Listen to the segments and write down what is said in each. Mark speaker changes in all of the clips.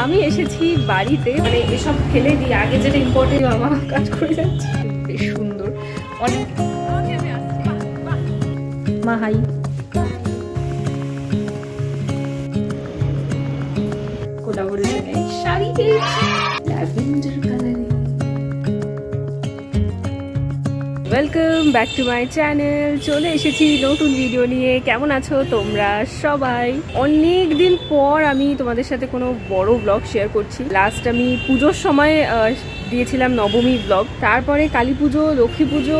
Speaker 1: আমি এসেছি বাড়িতে, মানে এসব ফেলে দিয়ে আগে যেটা ইম্পর্টেন্ট মামা কাজ করে যাচ্ছে, বেশ সুন্দর অনেক। মা হাই। কোলাবোরেশনে শাড়ি পেয়েছি ল্যাভেন্ডার কালারে। Welcome back to my channel. চলে এসেছি নতুন ভিডিও নিয়ে। কেমন আছো তোমরা সবাই? অনেক দিন পর আমি তোমাদের সাথে কোনো বড় ব্লগ শেয়ার করছি। লাস্ট আমি পুজোর সময় দিয়েছিলাম নবমী ব্লগ, তারপরে কালী পুজো, লক্ষ্মী পুজো,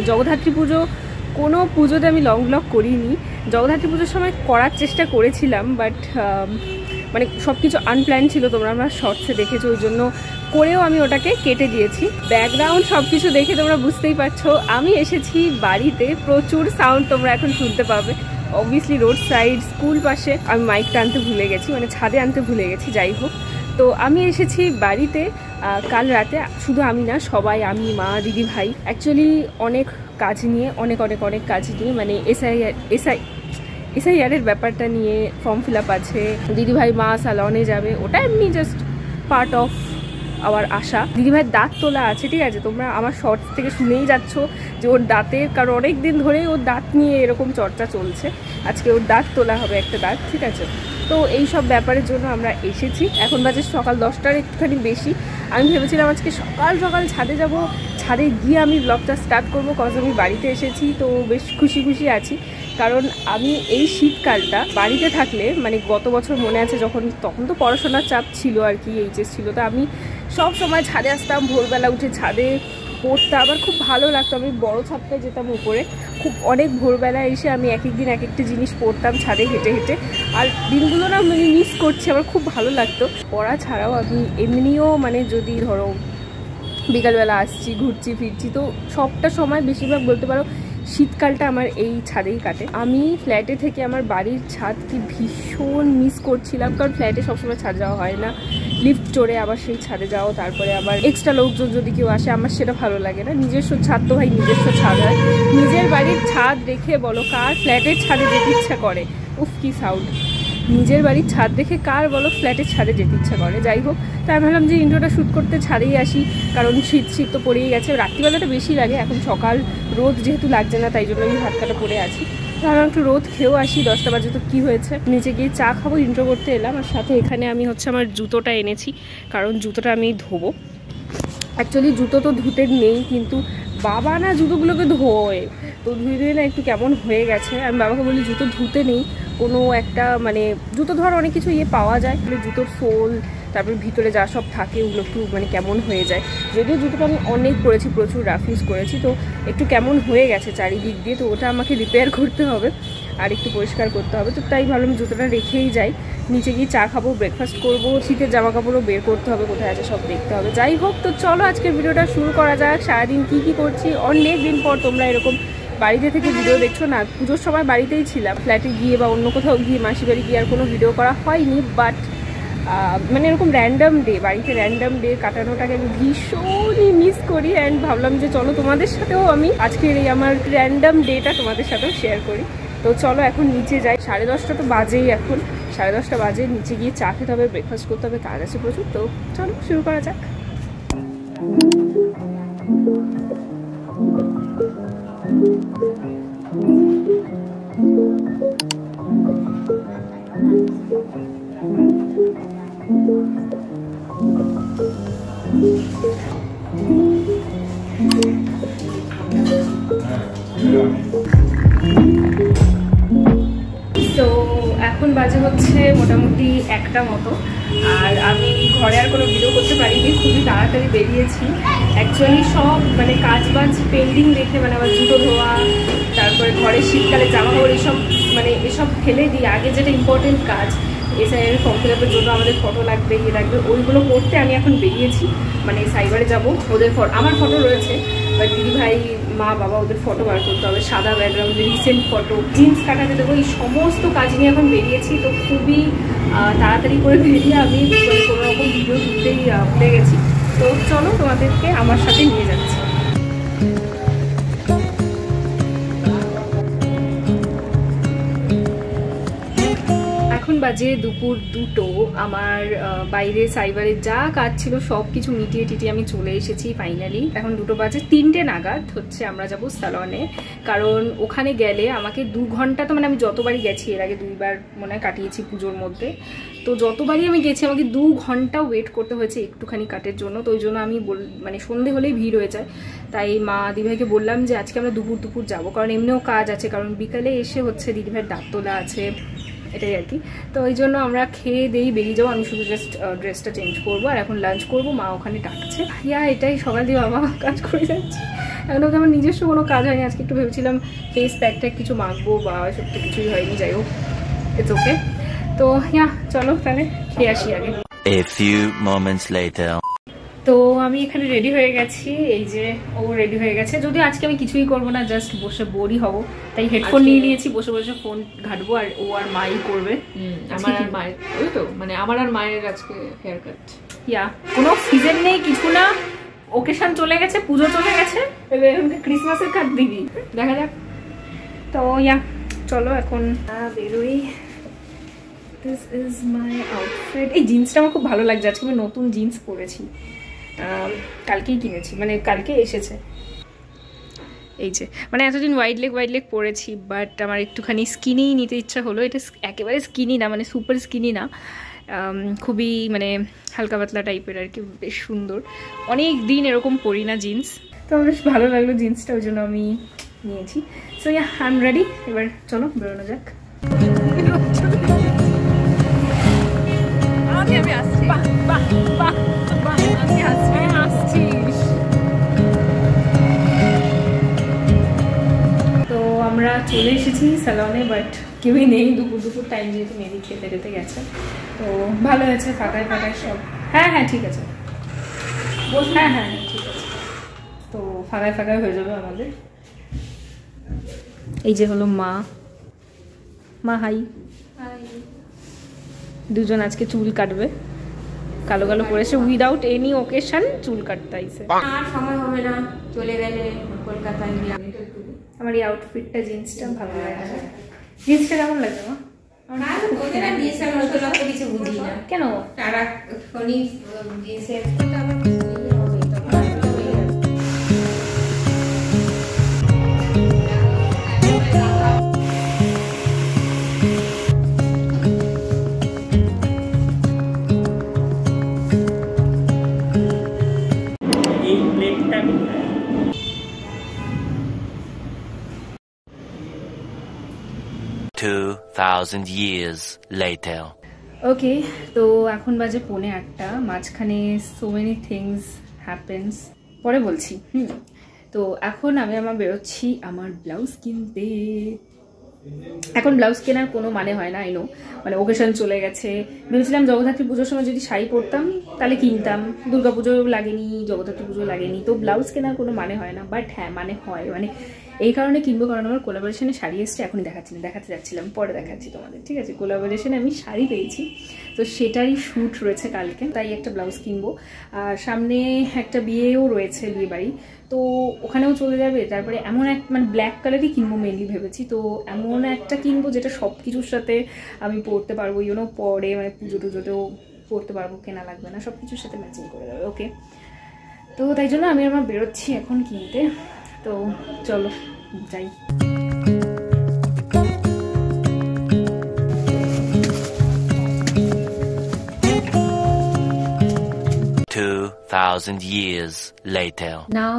Speaker 1: জগদ্ধাত্রী পুজো, কোনো পুজোতে আমি লং ব্লগ করিনি। জগদ্ধাত্রী পুজোর সময় করার চেষ্টা করেছিলাম, বাট মানে সব কিছু আনপ্ল্যান ছিল, তোমরা আমার শর্টসে দেখেছো, ওই জন্য করেও আমি ওটাকে কেটে দিয়েছি। ব্যাকগ্রাউন্ড সব কিছু দেখে তোমরা বুঝতেই পারছো আমি এসেছি বাড়িতে। প্রচুর সাউন্ড তোমরা এখন শুনতে পাবে, অবভিয়াসলি রোড সাইড, স্কুল পাশে। আমি মাইকটা আনতে ভুলে গেছি, মানে ছাদে আনতে ভুলে গেছি। যাই হোক, তো আমি এসেছি বাড়িতে কাল রাতে। শুধু আমি না, সবাই, আমি, মা, দিদি ভাই, অ্যাকচুয়ালি অনেক কাজ নিয়ে, অনেক কাজ নিয়ে, মানে এসআইআরের ব্যাপারটা নিয়ে ফর্ম ফিল আপ আছে। দিদিভাই মা সালনে যাবে, ওটা এমনি জাস্ট পার্ট অফ আওয়ার আশা। দিদিভাইয়ের দাঁত তোলা আছে, ঠিক আছে? তোমরা আমার শর্টস থেকে শুনেই যাচ্ছ যে ওর দাঁতের, কারণ অনেক দিন ধরেই ওর দাঁত নিয়ে এরকম চর্চা চলছে। আজকে ওর দাঁত তোলা হবে, একটা দাঁত, ঠিক আছে? তো এই সব ব্যাপারের জন্য আমরা এসেছি। এখন বাজে সকাল 10টার একটুখানি বেশি। আমি ভেবেছিলাম আজকে সকাল ছাদে যাব, ছাদে গিয়ে আমি ব্লগটা স্টার্ট করবো, কজ আমি বাড়িতে এসেছি। তো বেশ খুশি আছি, কারণ আমি এই শীতকালটা বাড়িতে থাকলে, মানে গত বছর মনে আছে তখন তো পড়াশোনার চাপ ছিল আর কি, এইচএস ছিল, তো আমি সব সময় ছাদে আসতাম, ভোরবেলা উঠে ছাদে পড়তাম। আমার খুব ভালো লাগতো। আমি বড় ছাদটায় যেতাম উপরে, খুব অনেক ভোরবেলা এসে আমি এক একদিন এক একটা জিনিস পড়তাম ছাদে হেঁটে। আর দিনগুলো না আমি মিস করছি, আমার খুব ভালো লাগতো। পড়া ছাড়াও আমি এমনিও, মানে যদি ধরো বিকালবেলা আসছি, ঘুরছি ফিরছি, তো সবটা সময় বেশিরভাগ বলতে পারো শীতকালটা আমার এই ছাদেই কাটে। আমি ফ্ল্যাটে থেকে আমার বাড়ির ছাদকে ভীষণ মিস করছিলাম, কারণ ফ্ল্যাটে সবসময় ছাদ যাওয়া হয় না, লিফট চড়ে আবার সেই ছাদে যাও, তারপরে আবার এক্সট্রা লোকজন যদি কেউ আসে, আমার সেটা ভালো লাগে না। নিজস্ব ছাদ তো ভাই নিজস্ব ছাদ হয়। নিজের বাড়ির ছাদ রেখে বলো কার ফ্ল্যাটের ছাদে যেতে ইচ্ছা করে? উফ কি সাউন্ড! নিজের বাড়ির ছাদ দেখে কার বলো ফ্ল্যাটের ছাদে যেতে ইচ্ছা করে? যাই হোক, তাই ভাবলাম যে ইন্ট্রোটা শ্যুট করতে ছাদেই আসি, কারণ শীত তো পড়েই গেছে। রাত্রিবেলাটা বেশি লাগে, এখন সকাল রোদ যেহেতু লাগছে না, তাই জন্য আমি ভাত কাটা পরে আছি। ভাবলাম একটু রোদ খেয়েও আসি, 10টা বাজে। তো কী হয়েছে, নিচে গিয়ে চা খাবো, ইন্ট্রো করতে এলাম। আর সাথে এখানে আমি আমার জুতোটা এনেছি, কারণ জুতোটা আমি ধোবো। অ্যাকচুয়ালি জুতো তো ধুতে নেই, কিন্তু বাবা না জুতোগুলোকে ধোয়, তো ধুয়ে না একটু কেমন হয়ে গেছে। আমি বাবাকে বলি জুতো ধুতে নেই, কোনো একটা, মানে জুতো ধর অনেক কিছু পাওয়া যায়, জুতোর সোল, তারপরে ভিতরে যা সব থাকে ওগুলো একটু মানে কেমন হয়ে যায়। যদিও জুতোটা আমি অনেক করেছি, প্রচুর রাফ ইউজ করেছি, তো একটু কেমন হয়ে গেছে চারিদিক দিয়ে, তো ওটা আমাকে রিপেয়ার করতে হবে আর একটু পরিষ্কার করতে হবে। তো তাই ভাবলাম জুতোটা রেখেই যাই, নিচে গিয়ে চা খাবো, ব্রেকফাস্ট করবো, শীতের জামা কাপড়ও বের করতে হবে, কোথায় আছে সব দেখতে হবে। যাই হোক, তো চলো আজকের ভিডিওটা শুরু করা যাক। সারাদিন কী করছি, অনেক দিন পর তোমরা এরকম বাড়িতে থেকে ভিডিও দেখছো না। পুজোর সময় বাড়িতেই ছিলাম, ফ্ল্যাটে গিয়ে বা অন্য কোথাও গিয়ে, মাসি বাড়ি গিয়ে আর কোনো ভিডিও করা হয়নি। বাট মানে এরকম র্যান্ডাম ডে, বাড়িতে র্যান্ডাম ডে কাটানোটাকে আমি ভীষণই মিস করি। অ্যান্ড ভাবলাম যে চলো তোমাদের সাথেও আমি আজকের এই আমার র্যান্ডাম ডেটা তোমাদের সাথেও শেয়ার করি। তো চলো এখন নিচে যাই, 10:30 তো বাজেই, এখন 10:30 বাজে। নিচে গিয়ে চা খেতে হবে, ব্রেকফাস্ট করতে হবে, কাজ আছে প্রচুর। তো চলো শুরু করা যাক। তো এখন বাজে হচ্ছে মোটামুটি 1টা মতো, আর আমি ঘরে আর কোনো ভিডিও করতে পারিনি, খুবই তাড়াতাড়ি বেরিয়েছি। অ্যাকচুয়ালি সব মানে কাজবাজ পেন্ডিং রেখে, মানে আমার জুতো ধোয়া, তারপরে ঘরের শীতকালে জামা কাপড়, এসব ফেলে দিয়ে আগে যেটা ইম্পর্টেন্ট কাজ, এসআইআর ফর্ম ফিল আপের জন্য আমাদের ফটো লাগবে, লাগবে, ওইগুলো করতে আমি এখন বেরিয়েছি। মানে সাইবারে যাব, ওদের আমার ফটো রয়েছে, বাট দিদিভাই মা বাবা ওদের ফটো বার করতে হবে, সাদা ব্যাকগ্রাউন্ডে রিসেন্ট ফটো, জিন্স কাটাতে দেবো, এই সমস্ত কাজ নিয়ে এখন বেরিয়েছি। তো খুবই তাড়াতাড়ি করে বেরিয়ে আমি কোনো রকম ভিডিও তুলতেই ভুলে গেছি। তো চলো তোমাদেরকে আমার সাথে নিয়ে যাচ্ছি। এখন এখন বাজে দুপুর 2টো। আমার বাইরে সাইবারে যা কাজ ছিল সব কিছু মিটিয়ে টিটিয়ে আমি চলে এসেছি ফাইনালি। এখন 2টো বাজে, 3টে নাগাদ হচ্ছে আমরা যাব স্যালনে। কারণ ওখানে গেলে আমাকে 2 ঘন্টা, তো মানে আমি যতবারই গেছি এর আগে 2বার মনে হয় কাটিয়েছি পুজোর মধ্যে, তো যতবারই আমি গেছি আমাকে 2 ঘন্টা ওয়েট করতে হয়েছে একটুখানি কাটের জন্য। তো ওই জন্য আমি মানে সন্ধে হলেই ভিড় হয়ে যায়। তাই মা দিদিভাইকে বললাম যে আজকে আমরা দুপুর যাবো, কারণ এমনিও কাজ আছে, কারণ বিকালে এসে হচ্ছে দিদিভাইয়ের দাঁত তোলা আছে, এটাই আর কি। তো ওই জন্য আমরা খেয়ে দিয়ে বেরিয়ে যাবো। আমি শুধু জাস্ট ড্রেসটা চেঞ্জ করবো আর এখন লাঞ্চ করবো। মা ওখানে ডাকছে। এটাই সকাল দিয়ে বাবা কাজ করে যাচ্ছে। এখন ওকে আমার নিজস্ব কোনো কাজ হয়নি। আজকে একটু ভেবেছিলাম ফেস প্যাক কিছু মাখবো, বা সব তো কিছুই হয়নি। যাই হোক, ইটস ওকে। তো চলো তাহলে খেয়ে আসি আগে।
Speaker 2: A few moments later.
Speaker 1: তো আমি এখানে রেডি হয়ে গেছি, এই যে ও রেডি হয়ে গেছে। যদিও আজকে আমি কিছুই করবো না, জাস্ট বসে বোরই হব, তাই হেডফোন নিয়ে নিয়েছি, বসে বসে ফোন ঘাটবো। আর ও আর মাই করবে,
Speaker 3: আমার আর মায়ের, ওই তো মানে আমার আর মায়ের আজকে হেয়ার কাট।
Speaker 1: কোনো সিজন নেই, কিছু না, ওকেশন চলে গেছে, পুজো চলে গেছে, ক্রিসমাসের কাট দিবি, দেখা যাক। তো চলো এখন বেরোই। This is my outfit. এই জিন্সটা আমার খুব ভালো লাগছে। আজকে আমি নতুন জিন্স পরেছি, কালকেই কিনেছি, মানে কালকে এসেছে। এই যে মানে এতদিন ওয়াইড লেগ পরেছি, বাট আমার একটুখানি স্কিনি নিতে ইচ্ছা হলো। এটা একেবারে স্কিনি না, মানে সুপার স্কিনি না, খুবই মানে হালকা পাতলা টাইপের আর কি, বেশ সুন্দর। অনেক দিন এরকম পরি না জিন্স, তো আমার বেশ ভালো লাগলো জিন্সটা, ওই জন্য আমি নিয়েছি। So I am ready. এবার চলো বেরোনো যাক। আমি আসছি, আসছিস। তো আমরা চলে এসেছি স্যালনে, বাট কেউই নেই। দুপুর টাইম, যেহেতু মেবি খেতে গেছে। তো ভালো হয়েছে, ফাঁকায় সব। হ্যাঁ ঠিক আছে, হ্যাঁ ঠিক আছে। তো ফাঁকায় হয়ে যাবে আমাদের। এই যে হলো মা হাই। দুজন আজকে চুল কাটবে, কালো করেছে, উইদাউট এনি ওকেশন চুল কাটতে আইছে।
Speaker 3: আর সময় হবে না, চলে গেলে কলকাতায়।
Speaker 1: আমার এই আউটফিটটা, জিন্সটা ভালো লাগছে। জিন্সটা কেমন লাগছে মা?
Speaker 3: কিছু বুঝি না
Speaker 1: কেন
Speaker 3: তারা
Speaker 1: এই প্লেটটা
Speaker 2: 2000 years later.
Speaker 1: ওকে, তো এখন বাজে 7:45। মাঝখানে সো মেনি থিংস হ্যাপেন্স, পরে বলছি। তো এখন আমি বেরোচ্ছি আমার ব্লাউজ কিনতে। এখন ব্লাউজ কেনার কোনো মানে হয় না, আইনো, মানে ওকেশন চলে গেছে। ভেবেছিলাম জগদ্ধাত্রী পুজোর সময় যদি শাড়ি পরতাম তাহলে কিনতাম, দুর্গা পুজো লাগেনি, জগদ্ধাত্রী পুজো লাগেনি, তো ব্লাউজ কেনার কোনো মানে হয় না। বাট হ্যাঁ মানে হয়, মানে এই কারণে কিনবো, কারণ আমার কোলাবোরেশনে শাড়ি এসছে। এখনই দেখাতে যাচ্ছিলাম, পরে দেখাচ্ছি তোমাদের, ঠিক আছে? কোলাবোরেশনে আমি শাড়ি পেয়েছি, তো সেটারই শ্যুট রয়েছে কালকে, তাই একটা ব্লাউজ কিনবো। আর সামনে একটা বিয়েও রয়েছে, বিয়ে বাড়ি, তো ওখানেও চলে যাবে। তারপরে এমন এক মানে ব্ল্যাক কালারই কিনবো মেনলি ভেবেছি। তো এমন একটা কিনবো যেটা সব কিছুর সাথে আমি পরতে পারবো, পরে মানে পুজো টুজোতেও পরতে পারবো, কেনা লাগবে না, সব কিছুর সাথে ম্যাচিং করে দেবে। ওকে, তো তাই জন্য আমি বেরোচ্ছি এখন কিনতে। তো চলো যাই।
Speaker 2: $2,000 years later.
Speaker 1: Now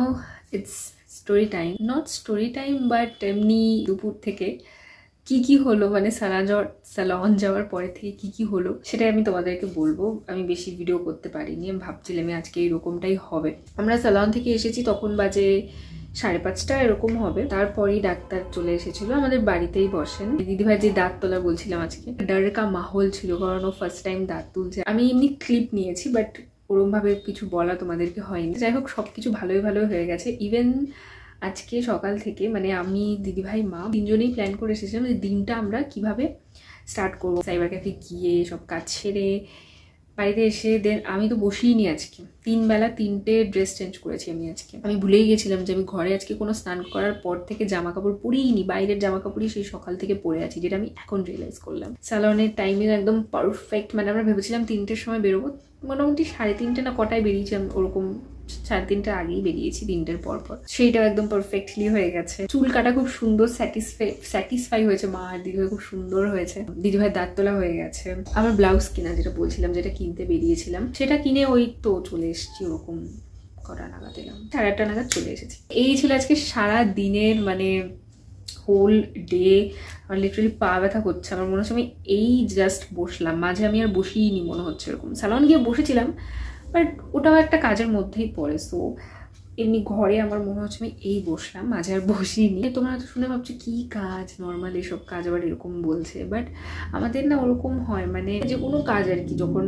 Speaker 1: it's story time. Not story time, but এমনি দুপুর থেকে কি হলো, মানে স্যালন যাওয়ার পরে থেকে কি হলো সেটাই আমি তোমাদেরকে বলবো। আমি বেশি ভিডিও করতে পারিনি, আমি ভাবছিলাম আজকে এইরকমটাই হবে। আমরা স্যালন থেকে এসেছি, তখন বাজে 5:30 এরকম হবে। তারপরেই ডাক্তার চলে এসেছিল, আমাদের বাড়িতেই বসেন। দিদিভাই যে দাঁত তোলা বলছিলাম, আজকে ডারকা মাহল ছিল, কারণ ও ফার্স্ট টাইম দাঁত তুলছে। আমি এমনি ক্লিপ নিয়েছি, বাট ওরম ভাবে কিছু বলা তোমাদেরকে হয়নি। যাই হোক, সবকিছু ভালোই হয়ে গেছে। ইভেন আজকে সকাল থেকে মানে আমি, দিদিভাই, মা তিনজনেই প্ল্যান করে এসেছিলাম যে দিনটা আমরা কিভাবে স্টার্ট করবো। সাইবার ক্যাফে গিয়ে সব কাজ সেরে বাড়িতে এসে দেন আমি তো বসেই নি আজকে, 3 বেলা 3টে ড্রেস চেঞ্জ করেছি আমি আজকে। আমি ভুলেই গেছিলাম যে আমি ঘরে আজকে কোনো স্নান করার পর থেকে জামা কাপড় পরেই নি, বাইরের জামা কাপড়ই সেই সকাল থেকে পরে আছি, যেটা আমি এখন রিয়েলাইজ করলাম। স্যালনের টাইমিং একদম পারফেক্ট, মানে আমরা ভেবেছিলাম 3টের সময় বেরোবো, মোটামুটি 3:30 না কটায় বেরিয়েছিলাম, ওরকম 3:30 আগেই বেরিয়েছি 3টের পর। সেইটাও একদম পারফেক্টলি হয়ে গেছে। চুল কাটা খুব সুন্দর স্যাটিসফাই হয়েছে মা আর দিদিভাই, খুব সুন্দর হয়েছে। দিদিভাই দাঁত তোলা হয়ে গেছে। আমার ব্লাউজ কিনা যেটা বলছিলাম, যেটা কিনতে বেরিয়েছিলাম, সেটা কিনে ওই তো চলে এসেছি, ওরকম কটা নাগাদ এলাম, 8:30 নাগাদ চলে এসেছি। এই ছিল আজকে সারা দিনের মানে হোল ডে। আমার লিটারালি পা ব্যথা করছে, আমার মনে হচ্ছে আমি এই জাস্ট বসলাম, মাঝে আমি আর বসিই নি মনে হচ্ছে এরকম। স্যালন গিয়ে বসেছিলাম, বাট ওটাও একটা কাজের মধ্যেই পড়ে। সো এমনি ঘরে আমার মনে হচ্ছে আমি এই বসলাম, মাঝে আর বসিনি। তোমরা হয়তো শুনে ভাবছো কি কাজ, নর্মাল এসব কাজ আবার এরকম বলছে, বাট আমাদের না ওরকম হয়, মানে যে কোনো কাজ আর কি যখন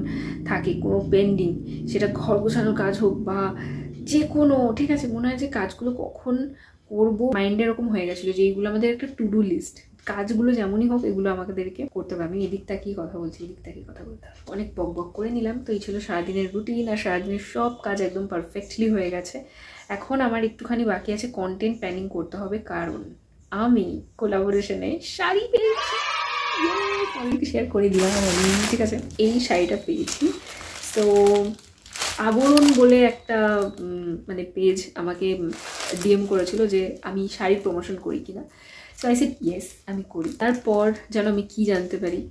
Speaker 1: থাকে কোনো পেন্ডিং, সেটা ঘর গোছানোর কাজ হোক বা যে কোনো, ঠিক আছে, মনে হয় যে কাজগুলো কখন করবো, মাইন্ডে এরকম হয়ে গেছিলো যে এইগুলো আমাদের একটা টু ডু লিস্ট, কাজগুলো যেমনই হোক এগুলো আমাদেরকে করতে হবে। আমি এদিক তাকিয়ে কথা বলছি, এদিক তাকিয়ে কথা বলতে হবে। অনেক বক বক করে নিলাম। তো এই ছিল সারাদিনের রুটিন, আর সারাদিনের সব কাজ একদম পারফেক্টলি হয়ে গেছে। এখন আমার একটুখানি বাকি আছে, কন্টেন্ট প্ল্যানিং করতে হবে, কারণ আমি কোলাবোরেশনে শাড়ি পেয়েছি, অনেকে শেয়ার করে দিলাম আমি, ঠিক আছে। এই শাড়িটা পেয়েছি। তো আবরণ বলে একটা মানে পেজ আমাকে ডিএম করেছিল যে আমি শাড়ি প্রমোশন করি কিনা। সো আই সেড ইয়েস, আমি করি। তারপর যেন আমি কি জানতে পারি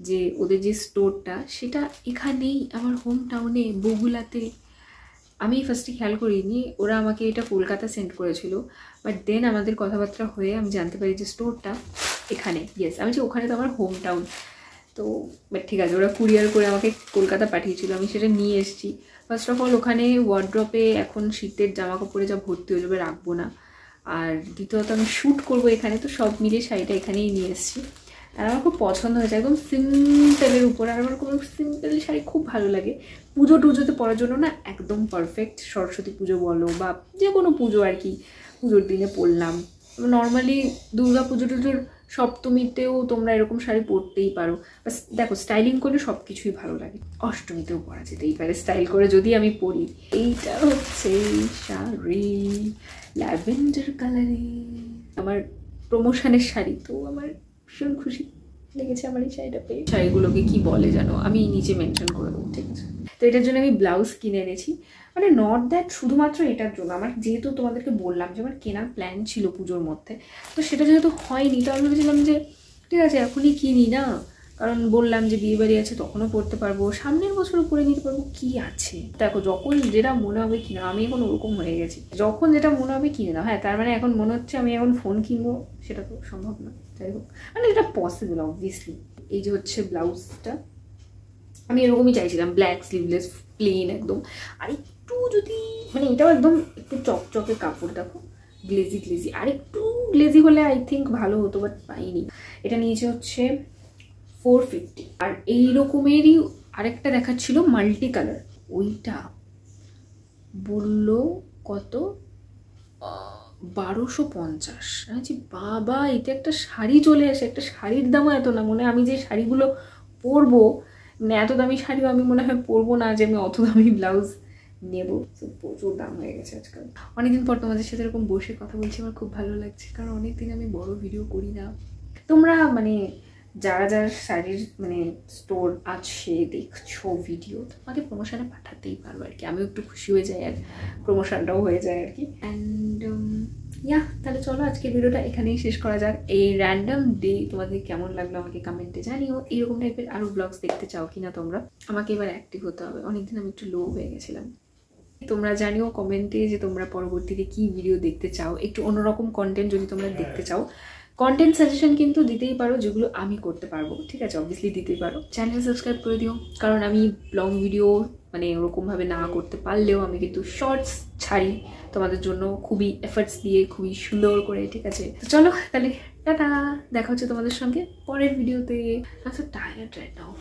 Speaker 1: যে ওদের যে স্টোরটা সেটা এখানেই আমার হোম টাউনে বগুলাতে। আমি ফার্স্টে খেয়াল করিনি, ওরা আমাকে এটা কলকাতা সেন্ড করেছিল, বাট দেন আমাদের কথাবার্তা হয়ে আমি জানতে পারি যে স্টোরটা এখানে। ইয়েস, আমি যে ওখানে তো আমার হোম টাউন। তো বাট ঠিক আছে, ওরা কুরিয়ার করে আমাকে কলকাতা পাঠিয়েছিল, আমি সেটা নিয়ে এসেছি। ফার্স্ট অফ অল ওখানে ওয়ার্ড্রপে এখন শীতের জামা কাপড়ে যা ভর্তি হয়ে যাবে, রাখবো না। আর দ্বিতীয়ত আমি শ্যুট করবো এখানে, তো সব মিলিয়ে শাড়িটা এখানেই নিয়ে এসেছি। আর আমার খুব পছন্দ হয়েছে, একদম সিম্পলের উপর। আর আমার কোনো সিম্পল শাড়ি খুব ভালো লাগে, পুজো টুজোতে পরার জন্য না একদম পারফেক্ট। সরস্বতী পুজো বলো বা যে কোনো পুজো আর কি, পুজোর দিনে পরলাম। নর্মালি দুর্গা পুজো টুজোর সপ্তমীতেও তোমরা এরকম শাড়ি পরতেই পারো। বাস দেখো, স্টাইলিং করলে সব কিছুই ভালো লাগে। অষ্টমীতেও পরা যেতেই পারে স্টাইল করে যদি আমি পরি। এইটা হচ্ছে শাড়ি, ল্যাভেন্ডার কালারে, আমার প্রমোশনের শাড়ি। তো আমার ভীষণ খুশি লেগেছে আমার এই শাড়িটা পেয়ে। শাড়িগুলোকে কি বলে জানো, আমি নিচে মেনশন করে দেবো, ঠিক আছে। তো এটার জন্য আমি ব্লাউজ কিনে এনেছি, মানে নট দ্যাট শুধুমাত্র এটার জন্য। আমার যেহেতু তোমাদেরকে বললাম যে আমার কেনার প্ল্যান ছিল পুজোর মধ্যে, তো সেটা যেহেতু হয়নি, তো আমি ভেবেছিলাম যে ঠিক আছে এখনই কিনি না, কারণ বললাম যে বিয়ে বাড়ি আছে তখনও পরতে পারবো, সামনের বছরও পরে নিতে পারবো, কি আছে। দেখো যখন যেটা মনে হবে কিনা, আমি এখন ওরকম হয়ে গেছি, যখন যেটা মনে হবে কিনে নাও। হ্যাঁ, তার মানে এখন মনে হচ্ছে আমি এখন ফোন কিনবো, সেটা তো সম্ভব না। যাই হোক, মানে এটা পসিবল অবভিয়াসলি। এই যে হচ্ছে ব্লাউজটা, আমি এরকমই চাইছিলাম, ব্ল্যাক স্লিভলেস প্লেন একদম। আর একটু যদি মানে এটাও একদম একটু চকচকে কাপড়, দেখো গ্লেজি গ্লেজি, আর একটু গ্লেজি হলে আই থিঙ্ক ভালো হতো, বাট পাইনি। এটা নিয়েছে হচ্ছে 450। আর এই রকমেরই আরেকটা দেখাচ্ছিল মাল্টি কালার, ওইটা বললো কত 1250। আচ্ছা বাবা, এটা একটা শাড়ি চলে আসে, একটা শাড়ির দামও এত না। মনে হয় আমি যে শাড়িগুলো পরবো, মানে এত দামি শাড়িও আমি মনে হয় পরবো না, যে আমি অত দামি ব্লাউজ নেবো। তো প্রচুর দাম হয়ে গেছে আজকাল। অনেকদিন পর তোমাদের সাথে এরকম বসে কথা বলছি, আমার খুব ভালো লাগছে, কারণ অনেকদিন আমি বড় ভিডিও করি না। তোমরা মানে যারা যারা শাড়ির মানে স্টোর আছে দেখছো ভিডিও, তোমাকে প্রমোশনে পাঠাতেই পারবো আর কি, আমিও একটু খুশি হয়ে যাই আর প্রমোশনটাও হয়ে যায় আর কি। অ্যান্ড তাহলে চলো আজকের ভিডিওটা এখানেই শেষ করা যাক। এই র্যান্ডম ডে তোমাদের কেমন লাগলো আমাকে কমেন্টে জানিও। এইরকম টাইপের আরও ব্লগস দেখতে চাও কিনা তোমরা, আমাকে এবার অ্যাক্টিভ হতে হবে। অনেকদিন আমি একটু লো হয়ে গেছিলাম। তোমরা জানিও কমেন্টে যে তোমরা পরবর্তীতে কি ভিডিও দেখতে চাও, একটু অন্যরকম কন্টেন্ট যদি তোমরা দেখতে চাও। কন্টেন্ট সাজেশন কিন্তু দিতেই পারো, যেগুলো আমি করতে পারবো, ঠিক আছে, অবভিয়াসলি দিতেই পারো। চ্যানেল সাবস্ক্রাইব করে দিও, কারণ আমি লং ভিডিও মানে ওরকমভাবে না করতে পারলেও আমি কিন্তু শর্টস ছাড়ি তোমাদের জন্য, খুবই এফর্টস দিয়ে, খুবই সুন্দর করে, ঠিক আছে। তো চলো তাহলে টাটা, দেখা হচ্ছে তোমাদের সঙ্গে পরের ভিডিওতে। আচ্ছা টায়ার্ড রাইট নাও।